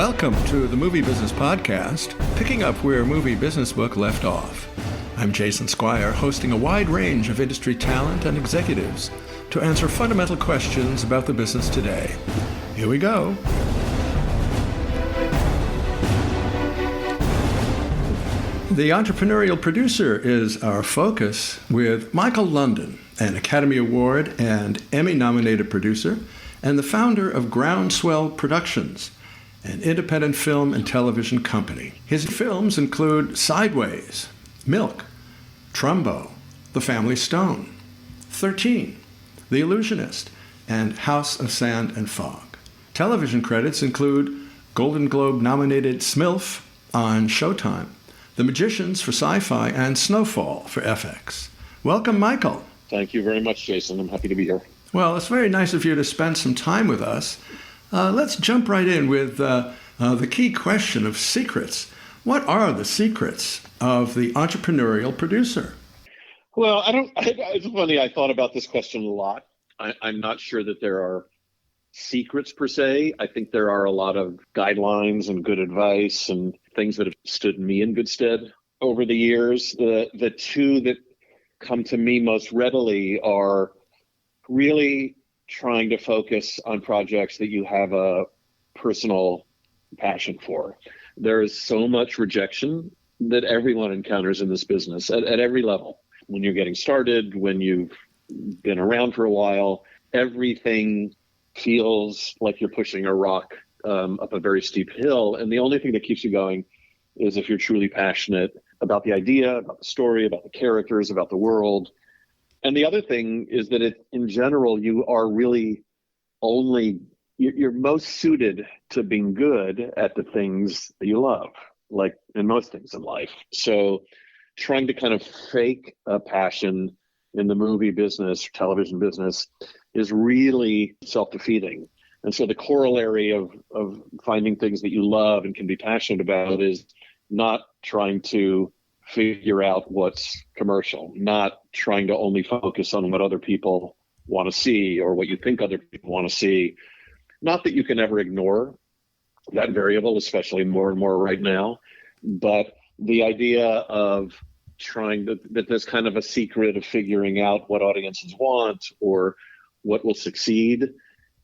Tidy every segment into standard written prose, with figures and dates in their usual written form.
Welcome to the Movie Business Podcast, picking up where Movie Business Book left off. I'm Jason Squire, hosting a wide range of industry talent and executives to answer fundamental questions about the business today. Here we go. The entrepreneurial producer is our focus, with Michael London, an Academy Award and Emmy-nominated producer, and the founder of Groundswell Productions, an independent film and television company. His films include Sideways, Milk, Trumbo, The Family Stone, 13, The Illusionist, and House of Sand and Fog. Television credits include Golden Globe-nominated SMILF on Showtime, The Magicians for Syfy, and Snowfall for FX. Welcome, Michael. Thank you very much, Jason. I'm happy to be here. Well, it's very nice of you to spend some time with us. Let's jump right in with the key question of secrets. What are the secrets of the entrepreneurial producer? Well, it's funny. I thought about this question a lot. I'm not sure that there are secrets per se. I think there are a lot of guidelines and good advice and things that have stood me in good stead over the years. The two that come to me most readily are really trying to focus on projects that you have a personal passion for. There is so much rejection that everyone encounters in this business at every level. When you're getting started, when you've been around for a while, everything feels like you're pushing a rock up a very steep hill. And the only thing that keeps you going is if you're truly passionate about the idea, about the story, about the characters, about the world. And the other thing is that in general, you are really you're most suited to being good at the things that you love, like in most things in life. So trying to kind of fake a passion in the movie business, television business, is really self-defeating. And so the corollary of finding things that you love and can be passionate about is not trying to figure out what's commercial, not trying to only focus on what other people want to see or what you think other people want to see. Not that you can ever ignore that variable, especially more and more right now, but the idea of that there's kind of a secret of figuring out what audiences want or what will succeed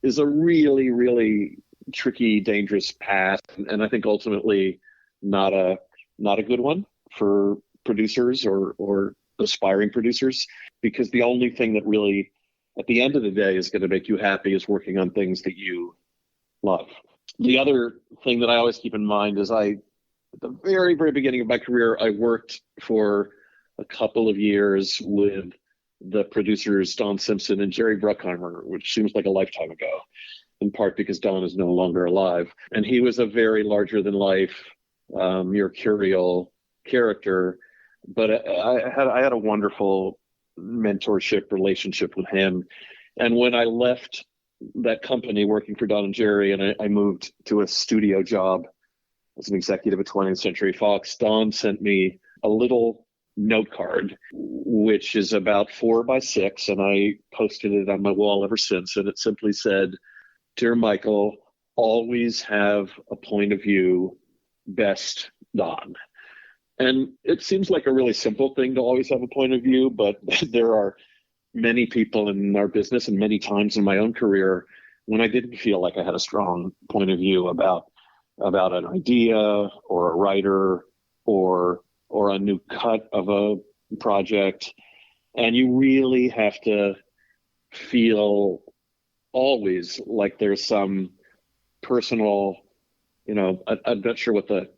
is a really, really tricky, dangerous path. And I think ultimately not a good one for producers or aspiring producers, because the only thing that really, at the end of the day, is going to make you happy is working on things that you love. The other thing that I always keep in mind is at the very, very beginning of my career, I worked for a couple of years with the producers Don Simpson and Jerry Bruckheimer, which seems like a lifetime ago, in part because Don is no longer alive. And he was a very larger-than-life, mercurial character, but I had a wonderful mentorship relationship with him. And when I left that company working for Don and Jerry and I moved to a studio job as an executive at 20th Century Fox, Don sent me a little note card, which is about 4 by 6, and I posted it on my wall ever since. And it simply said, "Dear Michael, always have a point of view, best Don." And it seems like a really simple thing to always have a point of view, but there are many people in our business and many times in my own career when I didn't feel like I had a strong point of view about an idea or a writer or a new cut of a project. And you really have to feel always like there's some personal, I'm not sure what the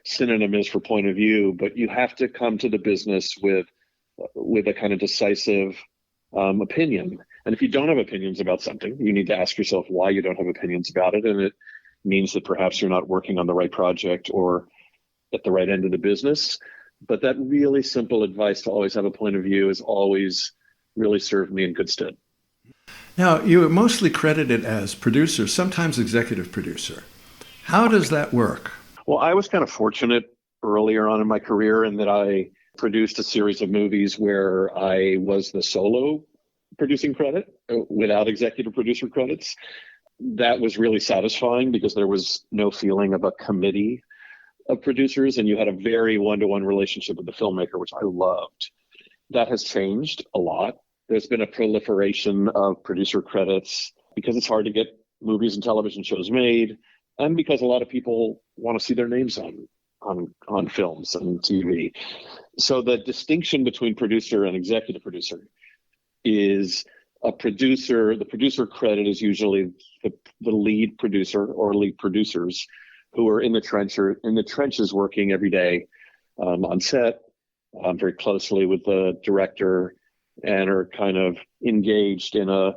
synonym is for point of view, but you have to come to the business with a kind of decisive opinion. And if you don't have opinions about something, you need to ask yourself why you don't have opinions about it. And it means that perhaps you're not working on the right project or at the right end of the business. But that really simple advice to always have a point of view has always really served me in good stead. Now, you are mostly credited as producer, sometimes executive producer. How does that work? Well, I was kind of fortunate earlier on in my career in that I produced a series of movies where I was the solo producing credit without executive producer credits. that was really satisfying because there was no feeling of a committee of producers, and you had a very one-to-one relationship with the filmmaker, which I loved. That has changed a lot. There's been a proliferation of producer credits because it's hard to get movies and television shows made, and because a lot of people want to see their names on films and TV. So the distinction between producer and executive producer is a producer. The producer credit is usually the lead producer or lead producers who are in the trenches working every day on set, very closely with the director, and are kind of engaged in a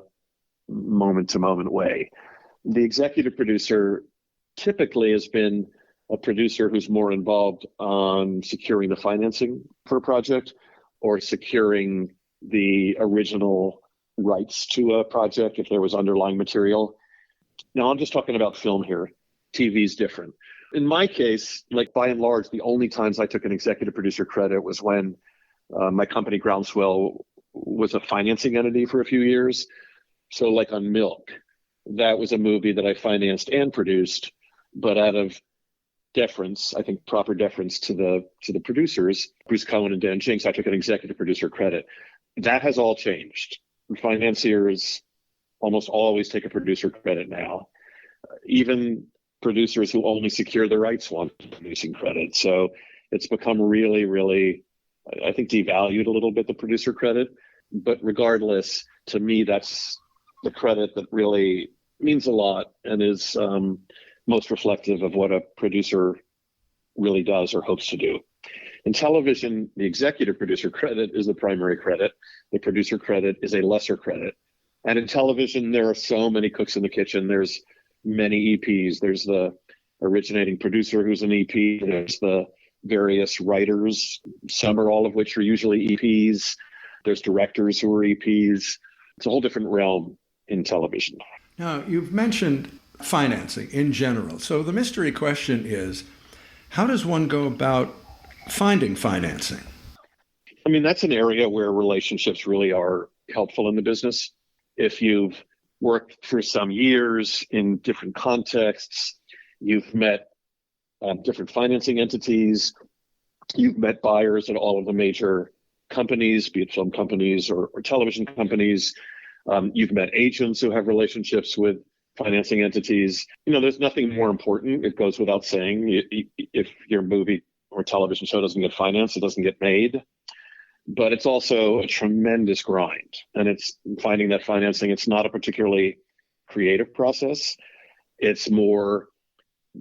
moment-to-moment way. The executive producer typically has been a producer who's more involved on securing the financing for a project or securing the original rights to a project if there was underlying material. Now, I'm just talking about film here. TV is different. In my case, like by and large, the only times I took an executive producer credit was when my company Groundswell was a financing entity for a few years. So like on Milk, that was a movie that I financed and produced, but out of deference, I think proper deference to the producers, Bruce Cohen and Dan Jinks, I took an executive producer credit. That has all changed. Financiers almost always take a producer credit now. Even producers who only secure the rights want producing credit. So it's become really, really, I think, devalued a little bit, the producer credit. But regardless, to me, that's the credit that really means a lot and is most reflective of what a producer really does or hopes to do. In television, the executive producer credit is the primary credit. The producer credit is a lesser credit. And in television, there are so many cooks in the kitchen. There's many EPs. There's the originating producer who's an EP. There's the various writers, some or all of which are usually EPs. There's directors who are EPs. It's a whole different realm in television. Now, you've mentioned financing in general. So the mystery question is, how does one go about finding financing? I mean, that's an area where relationships really are helpful in the business. If you've worked for some years in different contexts, you've met different financing entities, you've met buyers at all of the major companies, be it film companies or television companies, you've met agents who have relationships with financing entities. You know, there's nothing more important. It goes without saying. If your movie or television show doesn't get financed, it doesn't get made. But it's also a tremendous grind. And it's finding that financing. It's not a particularly creative process. It's more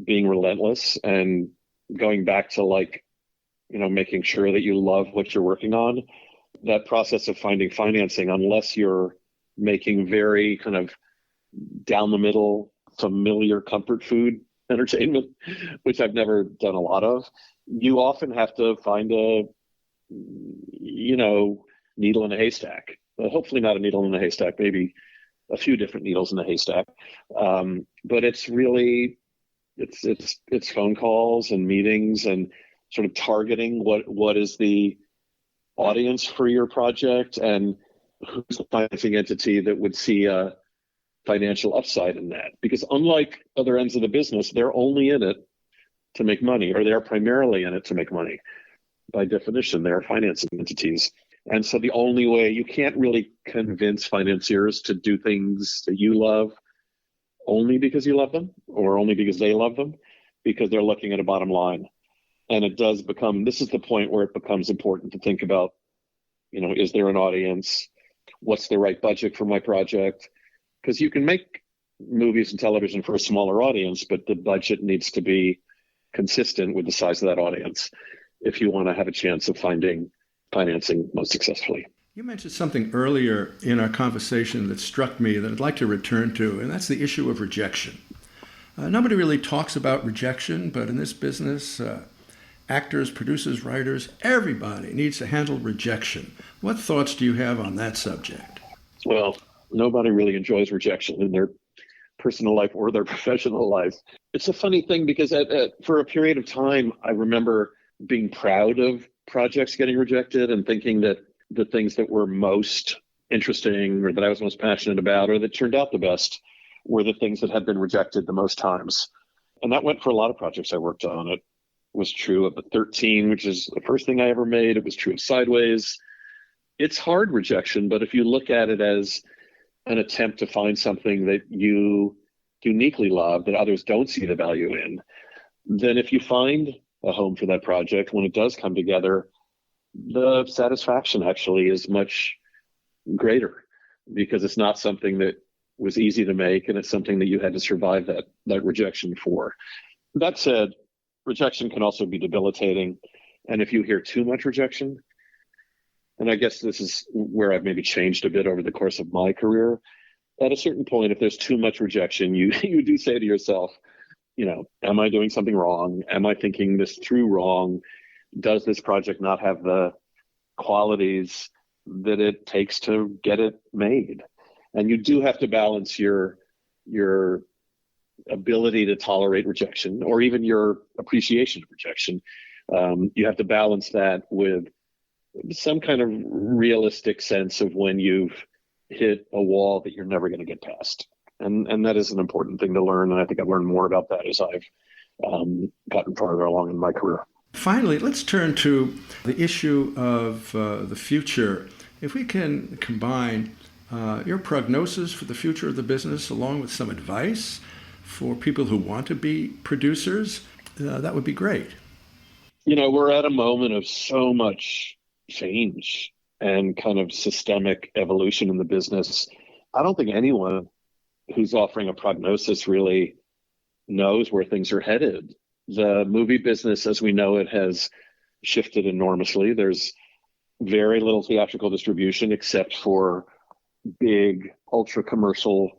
being relentless and going back to making sure that you love what you're working on. That process of finding financing, unless you're making very kind of down the middle, familiar comfort food entertainment, which I've never done a lot of, you often have to find a, needle in a haystack. Hopefully not a needle in a haystack, maybe a few different needles in a haystack. But it's really, it's phone calls and meetings and sort of targeting what is the audience for your project and who's the financing entity that would see a financial upside in that. Because unlike other ends of the business, they're only in it to make money, or they're primarily in it to make money. By definition, they're financing entities. And so the only way, you can't really convince financiers to do things that you love only because you love them or only because they love them, because they're looking at a bottom line. And it does become, this is the point where it becomes important to think about, is there an audience? What's the right budget for my project? Because you can make movies and television for a smaller audience, but the budget needs to be consistent with the size of that audience if you want to have a chance of finding financing most successfully. You mentioned something earlier in our conversation that struck me that I'd like to return to, and that's the issue of rejection. Nobody really talks about rejection, but in this business, actors, producers, writers, everybody needs to handle rejection. What thoughts do you have on that subject? Well, nobody really enjoys rejection in their personal life or their professional life. It's a funny thing because for a period of time, I remember being proud of projects getting rejected and thinking that the things that were most interesting or that I was most passionate about or that turned out the best were the things that had been rejected the most times. And that went for a lot of projects I worked on. It was true of the 13, which is the first thing I ever made. It was true of Sideways. It's hard rejection, but if you look at it as an attempt to find something that you uniquely love that others don't see the value in, then if you find a home for that project, when it does come together, the satisfaction actually is much greater because it's not something that was easy to make, and it's something that you had to survive that rejection for. That said, rejection can also be debilitating. And if you hear too much rejection, and I guess this is where I've maybe changed a bit over the course of my career, at a certain point, if there's too much rejection, you do say to yourself, am I doing something wrong? Am I thinking this through wrong? Does this project not have the qualities that it takes to get it made? And you do have to balance your ability to tolerate rejection, or even your appreciation of rejection. You have to balance that with some kind of realistic sense of when you've hit a wall that you're never going to get past. And that is an important thing to learn. And I think I've learned more about that as I've gotten farther along in my career. Finally, let's turn to the issue of the future. If we can combine your prognosis for the future of the business along with some advice for people who want to be producers, that would be great. We're at a moment of so much change and kind of systemic evolution in the business. I don't think anyone who's offering a prognosis really knows where things are headed. The movie business, as we know it, has shifted enormously. There's very little theatrical distribution except for big, ultra-commercial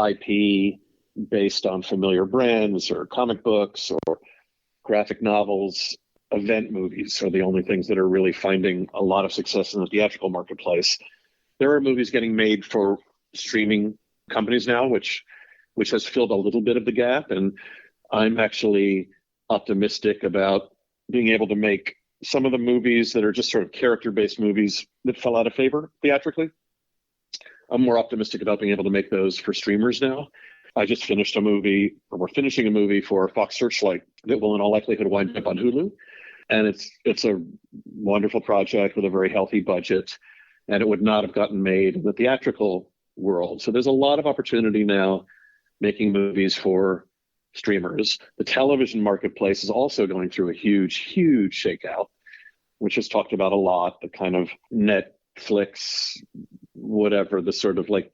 IP based on familiar brands or comic books or graphic novels. Event movies are the only things that are really finding a lot of success in the theatrical marketplace. There are movies getting made for streaming companies now, which has filled a little bit of the gap. And I'm actually optimistic about being able to make some of the movies that are just sort of character-based movies that fell out of favor theatrically. I'm more optimistic about being able to make those for streamers now. I just finished a movie, or we're finishing a movie for Fox Searchlight that will in all likelihood wind up on Hulu. And it's a wonderful project with a very healthy budget, and it would not have gotten made in the theatrical world. So there's a lot of opportunity now making movies for streamers. The television marketplace is also going through a huge, huge shakeout, which is talked about a lot, the kind of Netflix, whatever, the sort of like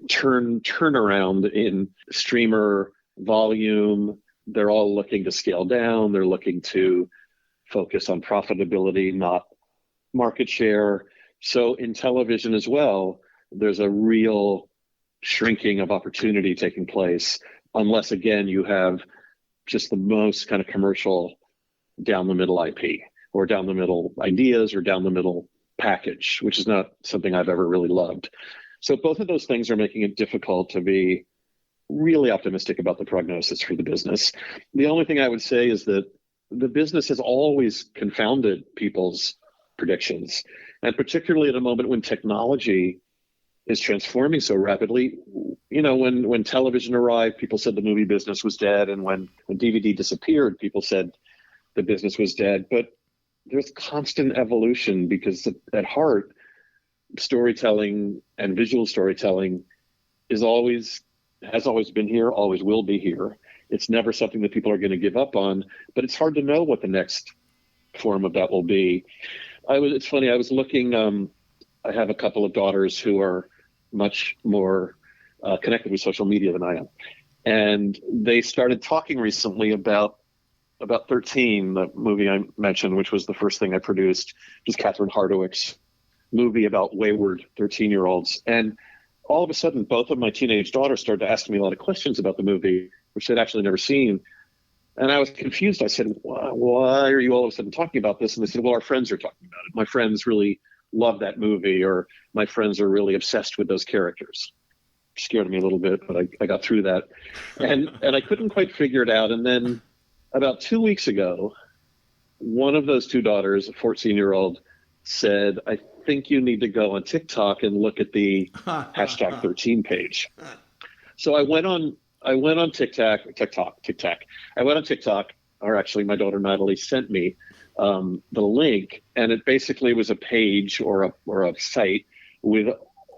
turnaround in streamer volume. They're all looking to scale down. They're looking to focus on profitability, not market share. So in television as well, there's a real shrinking of opportunity taking place, unless, again, you have just the most kind of commercial down the middle IP or down the middle ideas or down the middle package, which is not something I've ever really loved. So both of those things are making it difficult to be really optimistic about the prognosis for the business. The only thing I would say is that the business has always confounded people's predictions, and particularly at a moment when technology is transforming so rapidly. When television arrived, people said the movie business was dead, and when DVD disappeared, people said the business was dead. But there's constant evolution because at heart, storytelling and visual storytelling has always been here, always will be here. It's never something that people are going to give up on, but it's hard to know what the next form of that will be. It's funny, I was looking, I have a couple of daughters who are much more connected with social media than I am. And they started talking recently about 13, the movie I mentioned, which was the first thing I produced, was Catherine Hardwicke's movie about wayward 13-year-olds. And all of a sudden, both of my teenage daughters started to ask me a lot of questions about the movie, which they'd actually never seen. And I was confused. I said, why are you all of a sudden talking about this? And they said, well, our friends are talking about it. My friends really love that movie, or my friends are really obsessed with those characters. It scared me a little bit, but I got through that. And I couldn't quite figure it out. And then about 2 weeks ago, one of those two daughters, a 14-year-old, said, I think you need to go on TikTok and look at the hashtag 13 page. So I went on TikTok. I went on TikTok, or actually my daughter Natalie sent me the link, and it basically was a page or a site with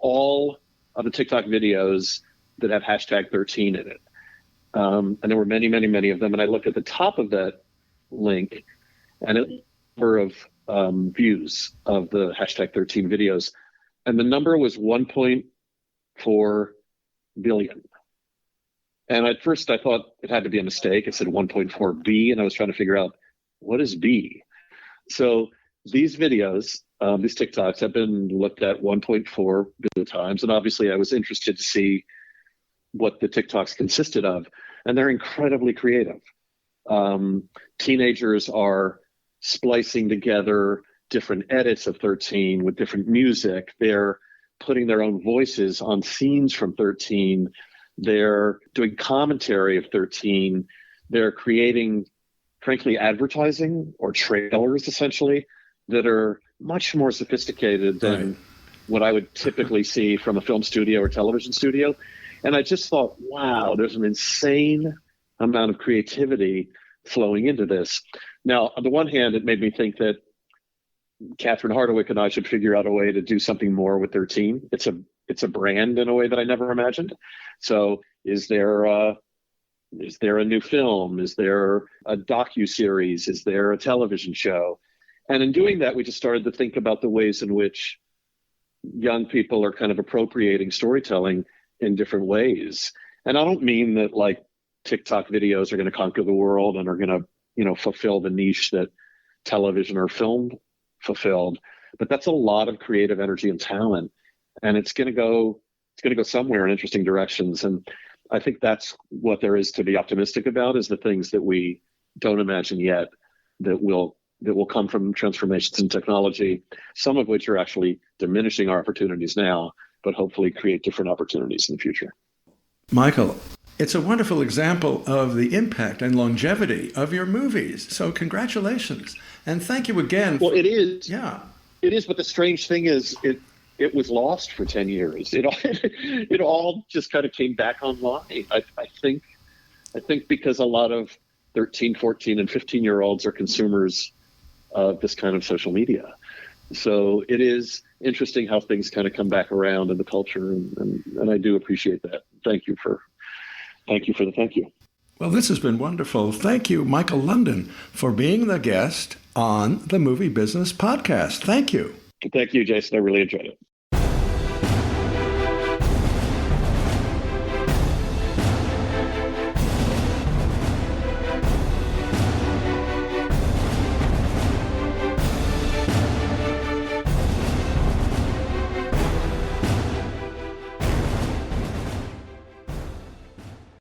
all of the TikTok videos that have hashtag 13 in it. And there were many, many, many of them. And I looked at the top of that link, and it number of views of the hashtag 13 videos, and the number was 1.4 billion. And at first I thought it had to be a mistake. It said 1.4 B, and I was trying to figure out what is B. So these videos, these TikToks have been looked at 1.4 billion times. And obviously I was interested to see what the TikToks consisted of. And they're incredibly creative. Teenagers are splicing together different edits of 13 with different music. They're putting their own voices on scenes from 13. They're doing commentary of 13. They're creating, frankly, advertising or trailers, essentially, that are much more sophisticated than what I would typically see from a film studio or television studio. And I just thought, wow, there's an insane amount of creativity flowing into this. Now, on the one hand, it made me think that Catherine Hardwicke and I should figure out a way to do something more with 13. It's a brand in a way that I never imagined. So is there a new film? Is there a docuseries? Is there a television show? And in doing that, we just started to think about the ways in which young people are kind of appropriating storytelling in different ways. And I don't mean that like TikTok videos are going to conquer the world and are going to, fulfill the niche that television or film fulfilled, but that's a lot of creative energy and talent. And it's going to go somewhere in interesting directions. And I think that's what there is to be optimistic about, is the things that we don't imagine yet that will come from transformations in technology, some of which are actually diminishing our opportunities now, but hopefully create different opportunities in the future. Michael, it's a wonderful example of the impact and longevity of your movies. So congratulations. And thank you again. Well, it is. Yeah. It is, but the strange thing is it was lost for 10 years. It all just kind of came back online. I think because a lot of 13, 14, and 15-year-olds are consumers of this kind of social media. So it is interesting how things kind of come back around in the culture, and I do appreciate that. Thank you for the thank you. Well, this has been wonderful. Thank you, Michael London, for being the guest on the Movie Business Podcast. Thank you. Thank you, Jason. I really enjoyed it.